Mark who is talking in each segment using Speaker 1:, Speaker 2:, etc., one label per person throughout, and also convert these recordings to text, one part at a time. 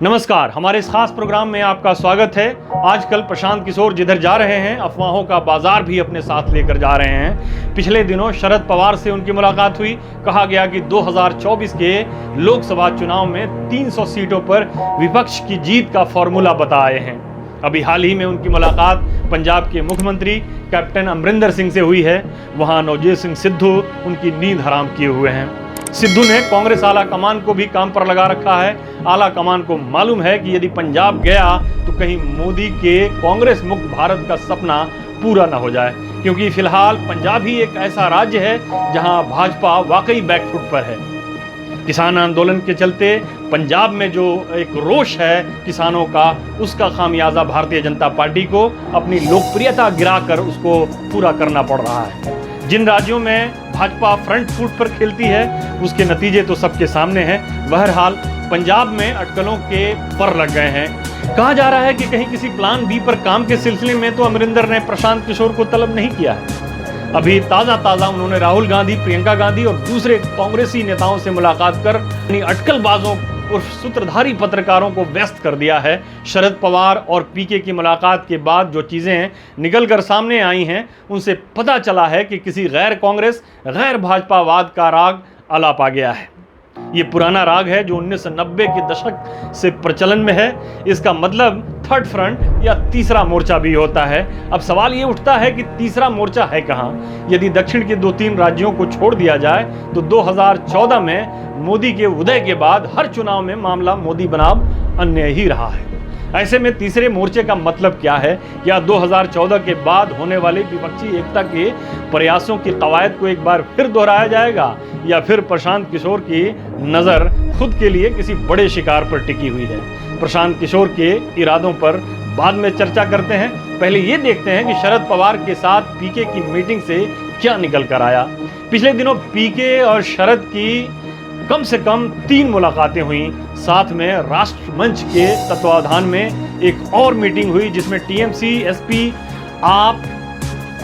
Speaker 1: नमस्कार, हमारे इस खास प्रोग्राम में आपका स्वागत है। आजकल प्रशांत किशोर जिधर जा रहे हैं, अफवाहों का बाजार भी अपने साथ लेकर जा रहे हैं। पिछले दिनों शरद पवार से उनकी मुलाकात हुई। कहा गया कि 2024 के लोकसभा चुनाव में 300 सीटों पर विपक्ष की जीत का फॉर्मूला बताए हैं। अभी हाल ही में उनकी मुलाकात पंजाब के मुख्यमंत्री कैप्टन अमरिंदर सिंह से हुई है। वहां नवजोत सिंह सिद्धू उनकी नींद हराम किए हुए हैं। सिद्धू ने कांग्रेस आला कमान को भी काम पर लगा रखा है। आला कमान को मालूम है कि यदि पंजाब गया तो कहीं मोदी के कांग्रेस मुक्त भारत का सपना पूरा ना हो जाए, क्योंकि फिलहाल पंजाब ही एक ऐसा राज्य है जहां भाजपा वाकई बैकफुट पर है। किसान आंदोलन के चलते पंजाब में जो एक रोष है किसानों का, उसका खामियाजा भारतीय जनता पार्टी को अपनी लोकप्रियता गिराकर उसको पूरा करना पड़ रहा है। जिन राज्यों में भाजपा फ्रंट फुट पर खेलती है उसके नतीजे तो सबके सामने हैं। बहरहाल पंजाब में अटकलों के पर लग गए हैं। कहा जा रहा है कि कहीं किसी प्लान बी पर काम के सिलसिले में तो अमरिंदर ने प्रशांत किशोर को तलब नहीं किया है। अभी ताज़ा उन्होंने राहुल गांधी, प्रियंका गांधी और दूसरे कांग्रेसी नेताओं से मुलाकात कर अटकलबाजों और सूत्रधारी पत्रकारों को व्यस्त कर दिया है। शरद पवार और पीके की मुलाकात के बाद जो चीज़ें निकल कर सामने आई हैं, उनसे पता चला है कि किसी गैर कांग्रेस, गैर भाजपावाद का राग अलाप आ गया है। ये पुराना राग है जो 1990 के दशक से प्रचलन में है। इसका मतलब थर्ड फ्रंट या तीसरा मोर्चा भी होता है। अब सवाल ये उठता है कि तीसरा मोर्चा है कहाँ? यदि दक्षिण के 2-3 राज्यों को छोड़ दिया जाए तो 2014 में मोदी के उदय के बाद हर चुनाव में मामला मोदी बनाम अन्य ही रहा है। ऐसे में तीसरे मोर्चे का मतलब क्या है? या 2014 के बाद होने वाली विपक्षी एकता के प्रयासों की कवायद को एक बार फिर दोहराया जाएगा, या फिर प्रशांत किशोर की नज़र खुद के लिए किसी बड़े शिकार पर टिकी हुई है? प्रशांत किशोर के इरादों पर बाद में चर्चा करते हैं। पहले ये देखते हैं कि शरद पवार के साथ पीके की मीटिंग से क्या निकल कर आया। पिछले दिनों पीके और शरद की कम से कम 3 मुलाकातें हुई। साथ में राष्ट्रमंच के तत्वावधान में एक और मीटिंग हुई जिसमें टीएमसी, एसपी, आप,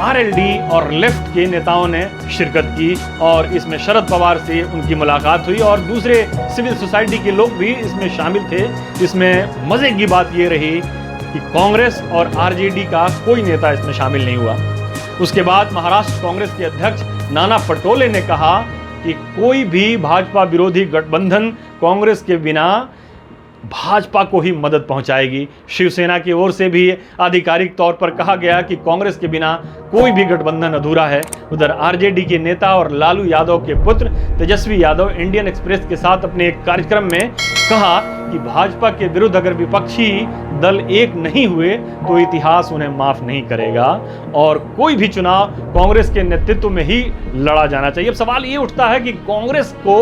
Speaker 1: आरएलडी और लेफ्ट के नेताओं ने शिरकत की, और इसमें शरद पवार से उनकी मुलाकात हुई और दूसरे सिविल सोसाइटी के लोग भी इसमें शामिल थे। इसमें मजे की बात ये रही कि कांग्रेस और आरजेडी का कोई नेता इसमें शामिल नहीं हुआ। उसके बाद महाराष्ट्र कांग्रेस के अध्यक्ष नाना पटोले ने कहा कि कोई भी भाजपा विरोधी गठबंधन कांग्रेस के बिना भाजपा को ही मदद पहुंचाएगी। शिवसेना की ओर से भी आधिकारिक तौर पर कहा गया कि कांग्रेस के बिना कोई भी गठबंधन अधूरा है। उधर आरजेडी के नेता और लालू यादव के पुत्र तेजस्वी यादव इंडियन एक्सप्रेस के साथ अपने एक कार्यक्रम में कहा कि भाजपा के विरुद्ध अगर विपक्षी दल एक नहीं हुए तो इतिहास उन्हें माफ नहीं करेगा और कोई भी चुनाव कांग्रेस के नेतृत्व में ही लड़ा जाना चाहिए। अब सवाल ये उठता है कि कांग्रेस को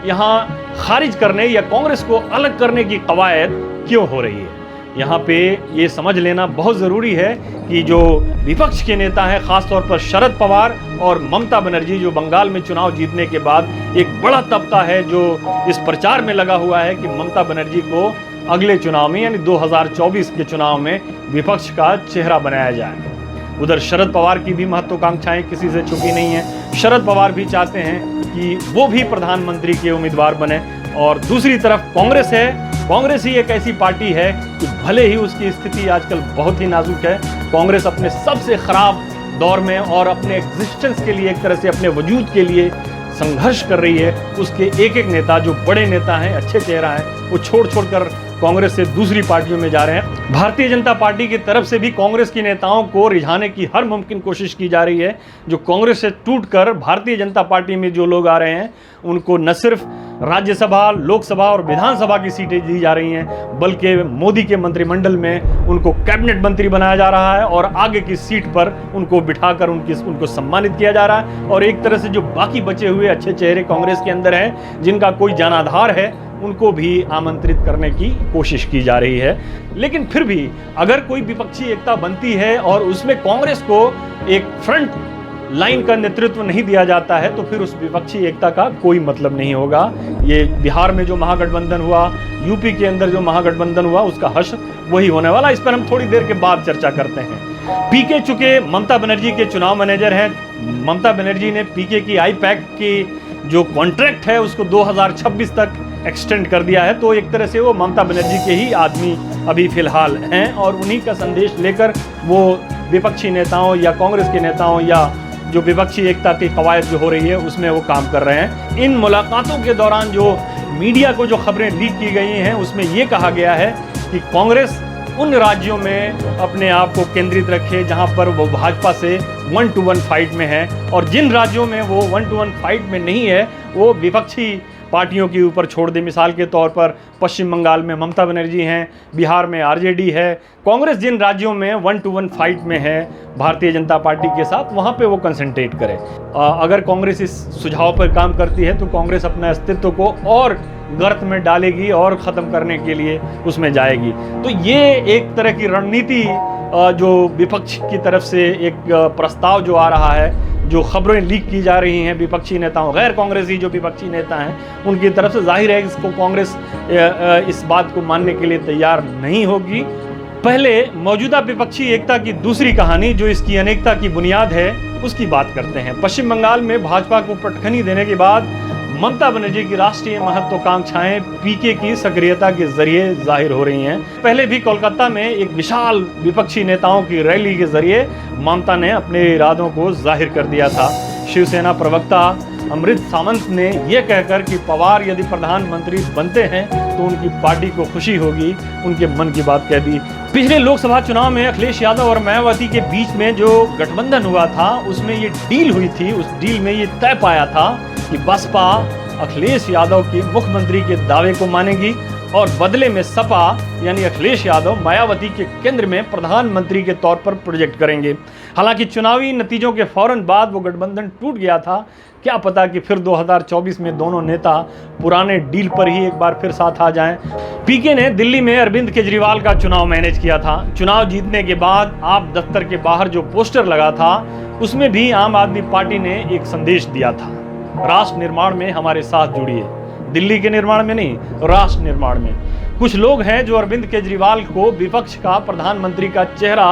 Speaker 1: यहाँ खारिज करने या कांग्रेस को अलग करने की कवायद क्यों हो रही है? यहाँ पे ये समझ लेना बहुत ज़रूरी है कि जो विपक्ष के नेता हैं, खासतौर पर शरद पवार और ममता बनर्जी, जो बंगाल में चुनाव जीतने के बाद एक बड़ा तबका है जो इस प्रचार में लगा हुआ है कि ममता बनर्जी को अगले चुनाव में यानी 2024 के चुनाव में विपक्ष का चेहरा बनाया जाए। उधर शरद पवार की भी महत्वाकांक्षाएं किसी से छुपी नहीं है। शरद पवार भी चाहते हैं कि वो भी प्रधानमंत्री के उम्मीदवार बने, और दूसरी तरफ कांग्रेस है। कांग्रेस ही एक ऐसी पार्टी है कि भले ही उसकी स्थिति आजकल बहुत ही नाजुक है, कांग्रेस अपने सबसे खराब दौर में और अपने एग्जिस्टेंस के लिए, एक तरह से अपने वजूद के लिए संघर्ष कर रही है। उसके एक नेता जो बड़े नेता हैं, अच्छे चेहरा हैं, वो छोड़ कर कांग्रेस से दूसरी पार्टियों में जा रहे हैं। भारतीय जनता पार्टी की तरफ से भी कांग्रेस के नेताओं को रिझाने की हर मुमकिन कोशिश की जा रही है। जो कांग्रेस से टूटकर भारतीय जनता पार्टी में जो लोग आ रहे हैं, उनको न सिर्फ राज्यसभा, लोकसभा और विधानसभा की सीटें दी जा रही हैं, बल्कि मोदी के मंत्रिमंडल में उनको कैबिनेट मंत्री बनाया जा रहा है और आगे की सीट पर उनको बिठाकर उनको सम्मानित किया जा रहा है। और एक तरह से जो बाकी बचे हुए अच्छे चेहरे कांग्रेस के अंदर हैं, जिनका कोई जनाधार है, उनको भी आमंत्रित करने की कोशिश की जा रही है। लेकिन फिर भी अगर कोई विपक्षी एकता बनती है और उसमें कांग्रेस को एक फ्रंट लाइन का नेतृत्व नहीं दिया जाता है, तो फिर उस विपक्षी एकता का कोई मतलब नहीं होगा। ये बिहार में जो महागठबंधन हुआ, यूपी के अंदर जो महागठबंधन हुआ, उसका हश्र वही होने वाला। इस पर हम थोड़ी देर के बाद चर्चा करते हैं। पीके चुके ममता बनर्जी के चुनाव मैनेजर हैं। ममता बनर्जी ने पीके की आईपैक की जो कॉन्ट्रैक्ट है उसको 2026 तक एक्सटेंड कर दिया है, तो एक तरह से वो ममता बनर्जी के ही आदमी अभी फिलहाल हैं और उन्हीं का संदेश लेकर वो विपक्षी नेताओं या कांग्रेस के नेताओं या जो विपक्षी एकता की कवायद जो हो रही है उसमें वो काम कर रहे हैं। इन मुलाकातों के दौरान जो मीडिया को जो खबरें लीक की गई हैं उसमें ये कहा गया है कि कांग्रेस उन राज्यों में अपने आप को केंद्रित रखे जहां पर वो भाजपा से 1-to-1 फाइट में है, और जिन राज्यों में वो 1-to-1 फाइट में नहीं है वो विपक्षी पार्टियों के ऊपर छोड़ दे। मिसाल के तौर पर पश्चिम बंगाल में ममता बनर्जी हैं, बिहार में आरजेडी है। कांग्रेस जिन राज्यों में 1-to-1 फाइट में है भारतीय जनता पार्टी के साथ, वहाँ पे वो कंसंट्रेट करे। अगर कांग्रेस इस सुझाव पर काम करती है तो कांग्रेस अपने अस्तित्व को और गर्त में डालेगी और ख़त्म करने के लिए उसमें जाएगी। तो ये एक तरह की रणनीति जो विपक्ष की तरफ से एक प्रस्ताव जो आ रहा है, जो खबरें लीक की जा रही हैं विपक्षी नेताओं, गैर कांग्रेसी जो विपक्षी नेता हैं उनकी तरफ से, जाहिर है इसको कांग्रेस इस बात को मानने के लिए तैयार नहीं होगी। पहले मौजूदा विपक्षी एकता की दूसरी कहानी जो इसकी अनेकता की बुनियाद है उसकी बात करते हैं। पश्चिम बंगाल में भाजपा को पटखनी देने के बाद ममता बनर्जी की राष्ट्रीय महत्वाकांक्षाएं पीके की सक्रियता के जरिए जाहिर हो रही हैं। पहले भी कोलकाता में एक विशाल विपक्षी नेताओं की रैली के जरिए ममता ने अपने इरादों को जाहिर कर दिया था। शिवसेना प्रवक्ता अमृत सावंत ने यह कहकर कि पवार यदि प्रधानमंत्री बनते हैं तो उनकी पार्टी को खुशी होगी, उनके मन की बात कह दी। पिछले लोकसभा चुनाव में अखिलेश यादव और मायावती के बीच में जो गठबंधन हुआ था उसमें ये डील हुई थी। उस डील में ये तय पाया था कि बसपा अखिलेश यादव के मुख्यमंत्री के दावे को मानेगी और बदले में सपा यानी अखिलेश यादव मायावती के केंद्र में प्रधानमंत्री के तौर पर प्रोजेक्ट करेंगे। हालांकि चुनावी नतीजों के फौरन बाद वो गठबंधन टूट गया था। क्या पता कि फिर 2024 में दोनों नेता पुराने डील पर ही एक बार फिर साथ आ जाएं। पीके ने दिल्ली में अरविंद केजरीवाल का चुनाव मैनेज किया था। चुनाव जीतने के बाद आप दफ्तर के बाहर जो पोस्टर लगा था उसमें भी आम आदमी पार्टी ने एक संदेश दिया था, राष्ट्र निर्माण में हमारे साथ जुड़िए। दिल्ली के निर्माण में नहीं, राष्ट्र निर्माण में। कुछ लोग हैं जो अरविंद केजरीवाल को विपक्ष का प्रधानमंत्री का चेहरा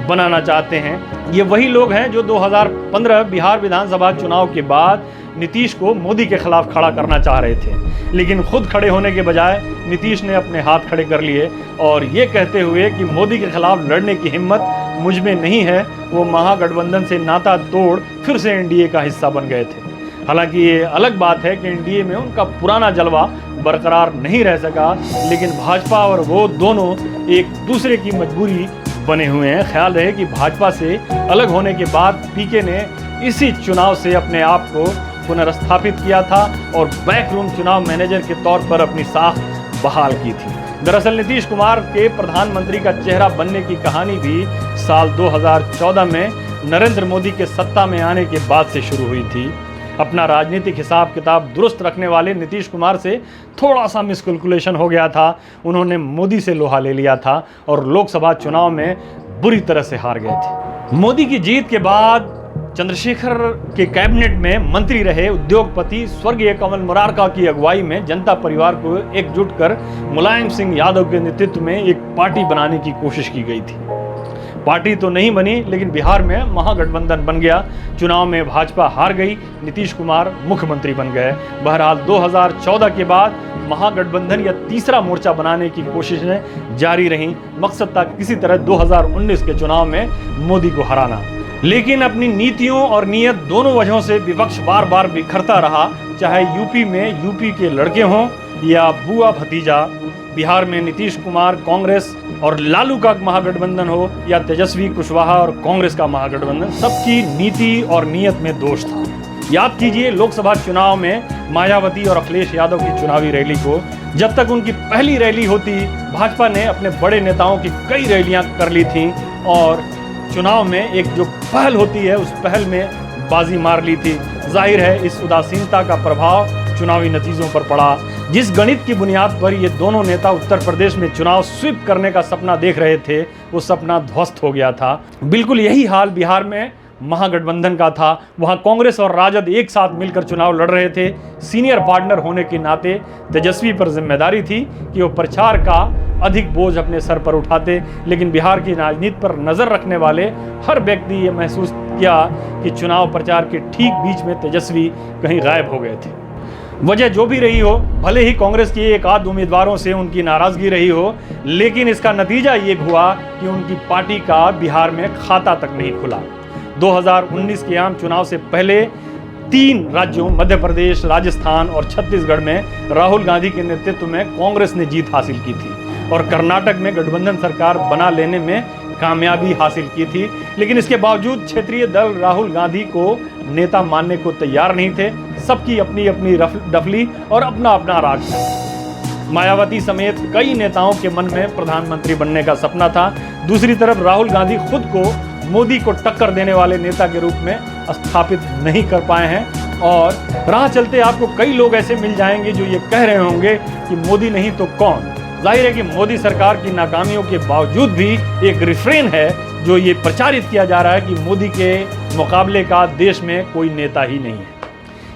Speaker 1: बनाना चाहते हैं। ये वही लोग हैं जो 2015 बिहार विधानसभा चुनाव के बाद नीतीश को मोदी के खिलाफ खड़ा करना चाह रहे थे, लेकिन खुद खड़े होने के बजाय नीतीश ने अपने हाथ खड़े कर लिए और ये कहते हुए कि मोदी के खिलाफ लड़ने की हिम्मत मुझ में नहीं है, वो महागठबंधन से नाता तोड़ फिर से एनडीए का हिस्सा बन गए थे। हालांकि ये अलग बात है कि एनडीए में उनका पुराना जलवा बरकरार नहीं रह सका, लेकिन भाजपा और वो दोनों एक दूसरे की मजबूरी बने हुए हैं। ख्याल रहे कि भाजपा से अलग होने के बाद पीके ने इसी चुनाव से अपने आप को पुनर्स्थापित किया था और बैकरूम चुनाव मैनेजर के तौर पर अपनी साख बहाल की थी। दरअसल नीतीश कुमार के प्रधानमंत्री का चेहरा बनने की कहानी भी साल 2014 में नरेंद्र मोदी के सत्ता में आने के बाद से शुरू हुई थी। अपना राजनीतिक हिसाब किताब दुरुस्त रखने वाले नीतीश कुमार से थोड़ा सा मिसकैलकुलेशन हो गया था। उन्होंने मोदी से लोहा ले लिया था और लोकसभा चुनाव में बुरी तरह से हार गए थे। मोदी की जीत के बाद चंद्रशेखर के कैबिनेट में मंत्री रहे उद्योगपति स्वर्गीय कमल मुरारका की अगुवाई में जनता परिवार को एकजुट कर मुलायम सिंह यादव के नेतृत्व में एक पार्टी बनाने की कोशिश की गई थी। पार्टी तो नहीं बनी, लेकिन बिहार में महागठबंधन बन गया। चुनाव में भाजपा हार गई, नीतीश कुमार मुख्यमंत्री बन गए। बहरहाल 2014 के बाद महागठबंधन या तीसरा मोर्चा बनाने की कोशिशें जारी रहीं। मकसद था किसी तरह 2019 के चुनाव में मोदी को हराना। लेकिन अपनी नीतियों और नीयत दोनों वजहों से विपक्ष बार बार बिखरता रहा, चाहे यूपी में यूपी के लड़के हों या बुआ भतीजा, बिहार में नीतीश कुमार कांग्रेस और लालू का महागठबंधन हो या तेजस्वी कुशवाहा और कांग्रेस का महागठबंधन, सबकी नीति और नीयत में दोष था। याद कीजिए लोकसभा चुनाव में मायावती और अखिलेश यादव की चुनावी रैली को। जब तक उनकी पहली रैली होती, भाजपा ने अपने बड़े नेताओं की कई रैलियां कर ली थी और चुनाव में एक जो पहल होती है उस पहल में बाजी मार ली थी। जाहिर है इस उदासीनता का प्रभाव चुनावी नतीजों पर पड़ा। जिस गणित की बुनियाद पर ये दोनों नेता उत्तर प्रदेश में चुनाव स्वीप करने का सपना देख रहे थे, वो सपना ध्वस्त हो गया था। बिल्कुल यही हाल बिहार में महागठबंधन का था। वहां कांग्रेस और राजद एक साथ मिलकर चुनाव लड़ रहे थे। सीनियर पार्टनर होने के नाते तेजस्वी पर जिम्मेदारी थी कि वो प्रचार का अधिक बोझ अपने सर पर उठाते, लेकिन बिहार की राजनीति पर नजर रखने वाले हर व्यक्ति ये महसूस किया कि चुनाव प्रचार के ठीक बीच में तेजस्वी कहीं गायब हो गए थे। वजह जो भी रही हो, भले ही कांग्रेस की एक आध उम्मीदवारों से उनकी नाराजगी रही हो, लेकिन इसका नतीजा ये हुआ कि उनकी पार्टी का बिहार में खाता तक नहीं खुला। 2019 के आम चुनाव से पहले 3 राज्यों मध्य प्रदेश, राजस्थान और छत्तीसगढ़ में राहुल गांधी के नेतृत्व में कांग्रेस ने जीत हासिल की थी और कर्नाटक में गठबंधन सरकार बना लेने में कामयाबी हासिल की थी। लेकिन इसके बावजूद क्षेत्रीय दल राहुल गांधी को नेता मानने को तैयार नहीं थे। सबकी अपनी अपनी डफली और अपना अपना राग था। मायावती समेत कई नेताओं के मन में प्रधानमंत्री बनने का सपना था। दूसरी तरफ राहुल गांधी खुद को मोदी को टक्कर देने वाले नेता के रूप में स्थापित नहीं कर पाए हैं और राह चलते आपको कई लोग ऐसे मिल जाएंगे जो ये कह रहे होंगे कि मोदी नहीं तो कौन। जाहिर है कि मोदी सरकार की नाकामियों के बावजूद भी एक रिफ्रेन है जो ये प्रचारित किया जा रहा है कि मोदी के मुकाबले का देश में कोई नेता ही नहीं है।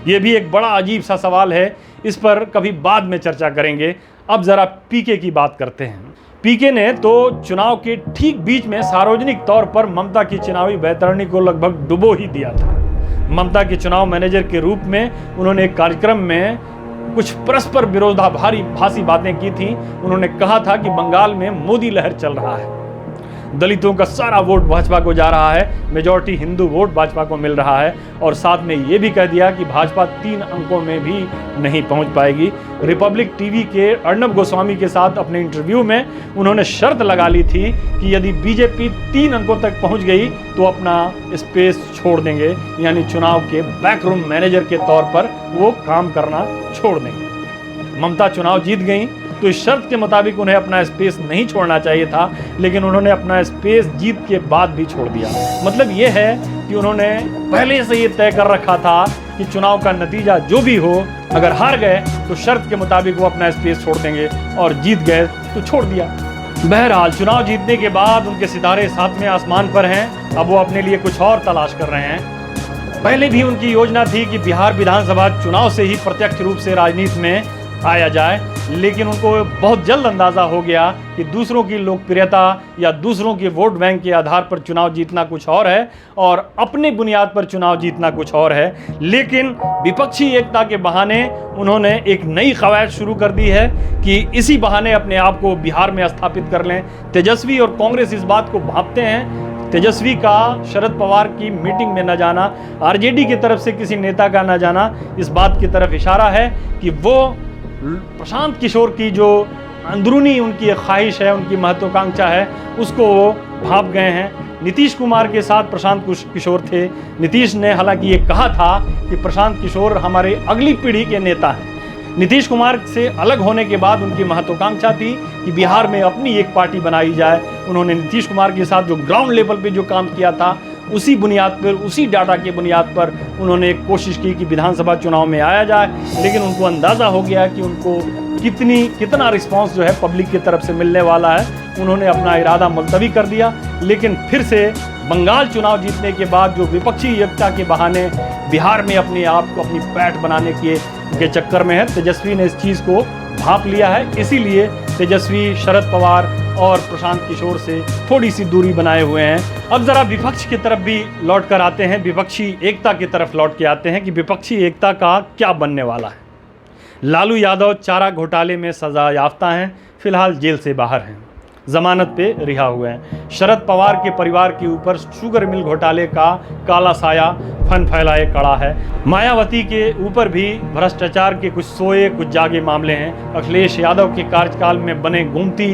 Speaker 1: ये भी एक बड़ा अजीब सा सवाल है, इस पर कभी बाद में चर्चा करेंगे। अब जरा पीके की बात करते हैं। पीके ने तो चुनाव के ठीक बीच में सार्वजनिक तौर पर ममता की चुनावी बैतरणी को लगभग डुबो ही दिया था। ममता के चुनाव मैनेजर के रूप में उन्होंने एक कार्यक्रम में कुछ परस्पर विरोधाभासी बातें की थी। उन्होंने कहा था कि बंगाल में मोदी लहर चल रहा है, दलितों का सारा वोट भाजपा को जा रहा है, मेजॉरिटी हिंदू वोट भाजपा को मिल रहा है और साथ में ये भी कह दिया कि भाजपा 3 अंकों में भी नहीं पहुंच पाएगी। रिपब्लिक टीवी के अर्णब गोस्वामी के साथ अपने इंटरव्यू में उन्होंने शर्त लगा ली थी कि यदि बीजेपी 3 अंकों तक पहुंच गई तो अपना स्पेस छोड़ देंगे, यानी चुनाव के बैकरूम मैनेजर के तौर पर वो काम करना छोड़ देंगे। ममता चुनाव जीत गई तो इस शर्त के मुताबिक उन्हें अपना स्पेस नहीं छोड़ना चाहिए था, लेकिन उन्होंने अपना स्पेस जीत के बाद भी छोड़ दिया। मतलब ये है कि उन्होंने पहले से ये तय कर रखा था कि चुनाव का नतीजा जो भी हो, अगर हार गए तो शर्त के मुताबिक वो अपना स्पेस छोड़ देंगे और जीत गए तो छोड़ दिया। बहरहाल चुनाव जीतने के बाद उनके सितारे 7वें आसमान पर हैं। अब वो अपने लिए कुछ और तलाश कर रहे हैं। पहले भी उनकी योजना थी कि बिहार विधानसभा चुनाव से ही प्रत्यक्ष रूप से राजनीति में आया जाए, लेकिन उनको बहुत जल्द अंदाजा हो गया कि दूसरों की लोकप्रियता या दूसरों के वोट बैंक के आधार पर चुनाव जीतना कुछ और है और अपने बुनियाद पर चुनाव जीतना कुछ और है। लेकिन विपक्षी एकता के बहाने उन्होंने एक नई कवायद शुरू कर दी है कि इसी बहाने अपने आप को बिहार में स्थापित कर लें। तेजस्वी और कांग्रेस इस बात को भांपते हैं। तेजस्वी का शरद पवार की मीटिंग में न जाना, आरजेडी की तरफ से किसी नेता का न जाना, इस बात की तरफ इशारा है कि वो प्रशांत किशोर की जो अंदरूनी उनकी एक ख्वाहिश है, उनकी महत्वाकांक्षा है, उसको वो भाप गए हैं। नीतीश कुमार के साथ प्रशांत किशोर थे। नीतीश ने हालांकि ये कहा था कि प्रशांत किशोर हमारे अगली पीढ़ी के नेता हैं। नीतीश कुमार से अलग होने के बाद उनकी महत्वाकांक्षा थी कि बिहार में अपनी एक पार्टी बनाई जाए। उन्होंने नीतीश कुमार के साथ जो ग्राउंड लेवल पे जो काम किया था, उसी बुनियाद पर, उसी डाटा के बुनियाद पर उन्होंने एक कोशिश की कि विधानसभा चुनाव में आया जाए। लेकिन उनको अंदाज़ा हो गया कि उनको कितना रिस्पांस जो है पब्लिक की तरफ से मिलने वाला है। उन्होंने अपना इरादा मुलतवी कर दिया। लेकिन फिर से बंगाल चुनाव जीतने के बाद जो विपक्षी एकता के बहाने बिहार में अपने आप को अपनी पैठ बनाने के चक्कर में है, तेजस्वी ने इस चीज़ को भांप लिया है। इसीलिए तेजस्वी शरद पवार और प्रशांत किशोर से थोड़ी सी दूरी बनाए हुए हैं। अब जरा विपक्ष की तरफ भी लौट कर आते हैं, विपक्षी एकता की तरफ लौट के आते हैं कि विपक्षी एकता का क्या बनने वाला है। लालू यादव चारा घोटाले में सजा याफ्ता हैं, फिलहाल जेल से बाहर हैं, जमानत पे रिहा हुए हैं। शरद पवार के परिवार के ऊपर शुगर मिल घोटाले का काला साया फन फैलाए खड़ा है। मायावती के ऊपर भी भ्रष्टाचार के कुछ सोए कुछ जागे मामले हैं। अखिलेश यादव के कार्यकाल में बने गोमती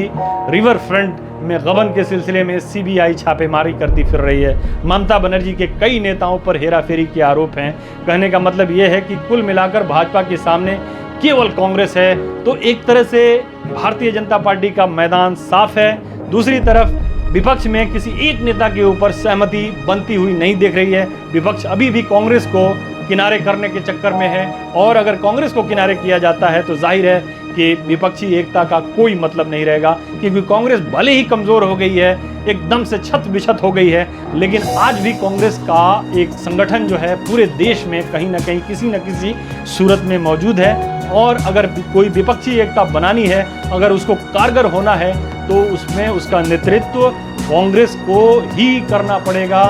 Speaker 1: रिवर फ्रंट में गबन के सिलसिले में सीबीआई छापेमारी करती फिर रही है। ममता बनर्जी के कई नेताओं पर हेराफेरी के आरोप हैं। कहने का मतलब ये है कि कुल मिलाकर भाजपा के सामने केवल कांग्रेस है, तो एक तरह से भारतीय जनता पार्टी का मैदान साफ है। दूसरी तरफ विपक्ष में किसी एक नेता के ऊपर सहमति बनती हुई नहीं दिख रही है। विपक्ष अभी भी कांग्रेस को किनारे करने के चक्कर में है और अगर कांग्रेस को किनारे किया जाता है तो जाहिर है कि विपक्षी एकता का कोई मतलब नहीं रहेगा, क्योंकि कांग्रेस भले ही कमज़ोर हो गई है, एकदम से छत बिछत हो गई है, लेकिन आज भी कांग्रेस का एक संगठन जो है पूरे देश में कहीं ना कहीं किसी न किसी सूरत में मौजूद है। और अगर कोई विपक्षी एकता बनानी है, अगर उसको कारगर होना है, तो उसमें उसका नेतृत्व कांग्रेस को ही करना पड़ेगा।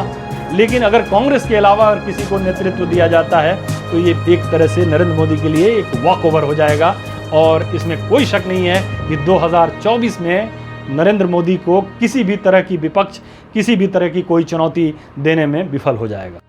Speaker 1: लेकिन अगर कांग्रेस के अलावा अगर किसी को नेतृत्व दिया जाता है तो ये एक तरह से नरेंद्र मोदी के लिए एक वॉक ओवर हो जाएगा। और इसमें कोई शक नहीं है कि 2024 में नरेंद्र मोदी को किसी भी तरह की विपक्ष किसी भी तरह की कोई चुनौती देने में विफल हो जाएगा।